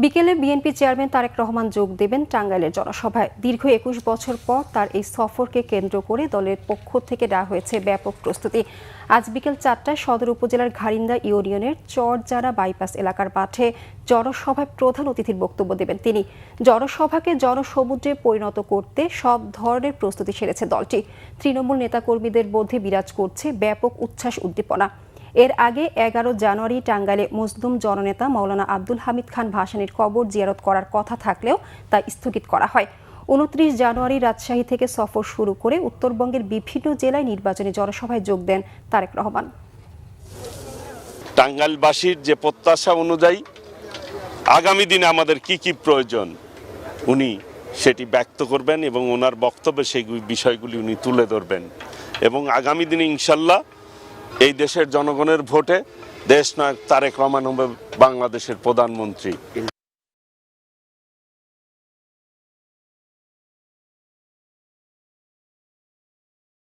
বিকেলে BNP chairman Tarique Rahman যোগ দেবেন টাঙ্গাইলের জনসভায়। দীর্ঘ ২১ বছর পর তার এই সফরকে কেন্দ্র করে দলের পক্ষ থেকে দেওয়া হয়েছে ব্যাপক প্রস্তুতি। আজ বিকেল ৪টায় সদর উপজেলার ঘারিন্দা ইউনিয়নের চরজারা বাইপাস এলাকার মাঠে জনসভায় প্রধান অতিথির বক্তব্য দেবেন তিনি। জনসভাকে জনসমুদ্রে পরিণত করতে সব ধরনের প্রস্তুতি সেরেছে দলটি। তৃণমূল নেতাকর্মীদের মধ্যে বিরাজ করছে ব্যাপক উচ্ছ্বাস উদ্দীপনা। এর আগে ১১ জানুয়ারি টাঙ্গাইলে মজলুম জননেতা মাওলানা আব্দুল হামিদ খান ভাসানীর কবর জিয়ারত করার কথা থাকলেও তা স্থগিত করা হয়। ২৯ জানুয়ারি রাজশাহী থেকে সফর শুরু করে উত্তরবঙ্গের বিভিন্ন জেলায় নির্বাচনী জনসভায় যোগ দেন তারেক রহমান। টাঙ্গাইলবাসীর যে প্রত্যাশা অনুযায়ী আগামী দিনে আমাদের কি কি প্রয়োজন উনি সেটি ব্যক্ত করবেন এবং ওনার বক্তব্যে সেই বিষয়গুলি উনি তুলে ধরবেন এবং আগামী দিনে ইনশাল্লাহ এই দেশের জনগণের ভোটে দেশনায়ক তারেক রহমান হবে বাংলাদেশের প্রধানমন্ত্রী।